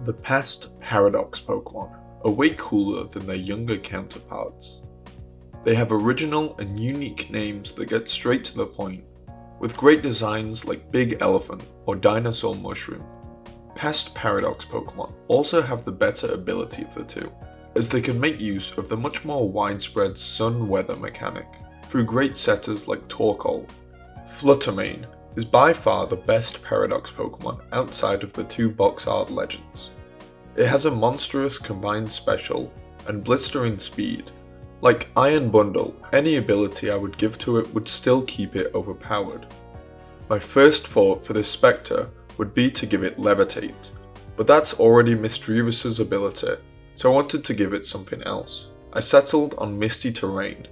The past Paradox Pokémon are way cooler than their younger counterparts. They have original and unique names that get straight to the point, with great designs like Big Elephant or Dinosaur Mushroom. Past Paradox Pokémon also have the better ability of the two, as they can make use of the much more widespread sun weather mechanic through great setters like Torkoal. Fluttermane is by far the best Paradox Pokémon outside of the two box art legends. It has a monstrous combined special and blistering speed. Like Iron Bundle, any ability I would give to it would still keep it overpowered. My first thought for this Spectre would be to give it Levitate, but that's already Misdreavus' ability, so I wanted to give it something else. I settled on Misty Terrain.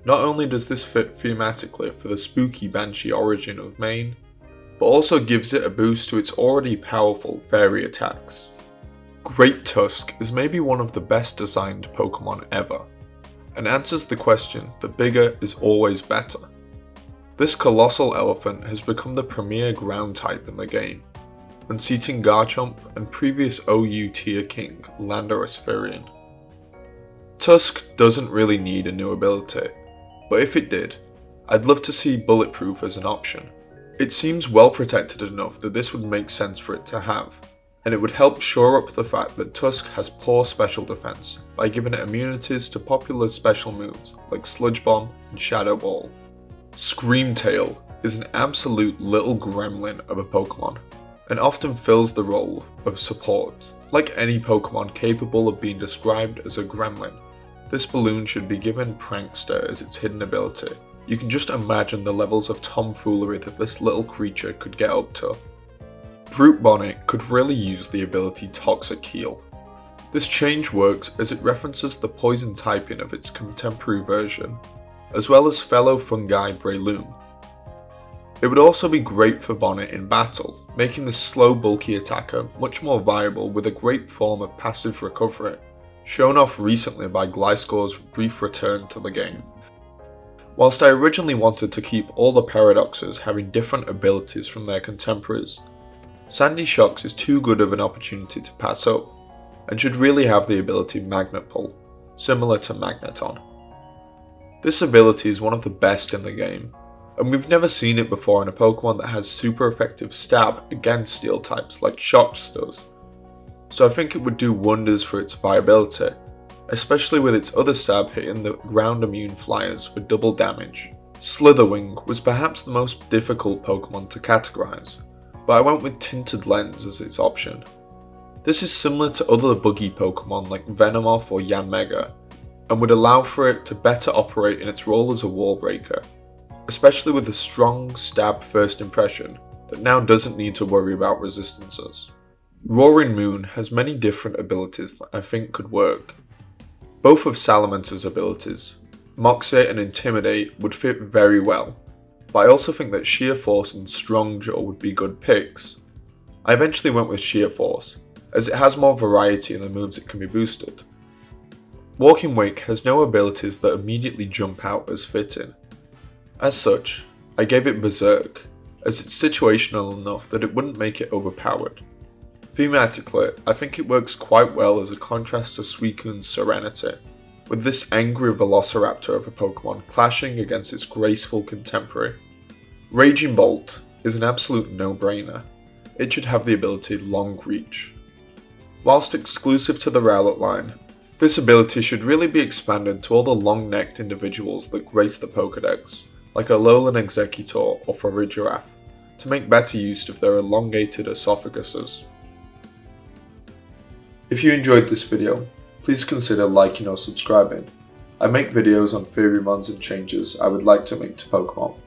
Not only does this fit thematically for the spooky Banshee origin of Mane, but also gives it a boost to its already powerful fairy attacks. Great Tusk is maybe one of the best designed Pokémon ever, and answers the question that bigger is always better. This colossal elephant has become the premier ground type in the game, unseating Garchomp and previous OU tier king Landorus Firion. Tusk doesn't really need a new ability, but if it did, I'd love to see Bulletproof as an option. It seems well protected enough that this would make sense for it to have, and it would help shore up the fact that Tusk has poor special defense by giving it immunities to popular special moves like Sludge Bomb and Shadow Ball. Screamtail is an absolute little gremlin of a Pokémon, and often fills the role of support. Like any Pokémon capable of being described as a gremlin, this balloon should be given Prankster as its hidden ability. You can just imagine the levels of tomfoolery that this little creature could get up to. Brute Bonnet could really use the ability Toxic Heal. This change works as it references the poison typing of its contemporary version, as well as fellow fungi Breloom. It would also be great for Bonnet in battle, making this slow bulky attacker much more viable with a great form of passive recovery, shown off recently by Gliscor's brief return to the game. Whilst I originally wanted to keep all the Paradoxes having different abilities from their contemporaries, Sandy Shocks is too good of an opportunity to pass up, and should really have the ability Magnet Pull, similar to Magneton. This ability is one of the best in the game, and we've never seen it before in a Pokemon that has super effective stab against steel types like Shocks does, so I think it would do wonders for its viability, especially with its other stab hitting the ground immune flyers for double damage. Slitherwing was perhaps the most difficult Pokemon to categorize, but I went with Tinted Lens as its option. This is similar to other buggy Pokemon like Venomoth or Yanmega, and would allow for it to better operate in its role as a wall breaker, especially with a strong stab first impression that now doesn't need to worry about resistances. Roaring Moon has many different abilities that I think could work. Both of Salamancer's abilities, Moxie and Intimidate, would fit very well, but I also think that Sheer Force and Strong Jaw would be good picks. I eventually went with Sheer Force, as it has more variety in the moves it can be boosted. Walking Wake has no abilities that immediately jump out as fitting. As such, I gave it Berserk, as it's situational enough that it wouldn't make it overpowered. Thematically, I think it works quite well as a contrast to Suicune's Serenity, with this angry Velociraptor of a Pokemon clashing against its graceful contemporary. Raging Bolt is an absolute no-brainer. It should have the ability Long Reach. Whilst exclusive to the Rowlet line, this ability should really be expanded to all the long-necked individuals that grace the Pokedex, like Alolan Executor or Farigiraf, to make better use of their elongated esophaguses. If you enjoyed this video, please consider liking or subscribing. I make videos on Theorymons and changes I would like to make to Pokemon.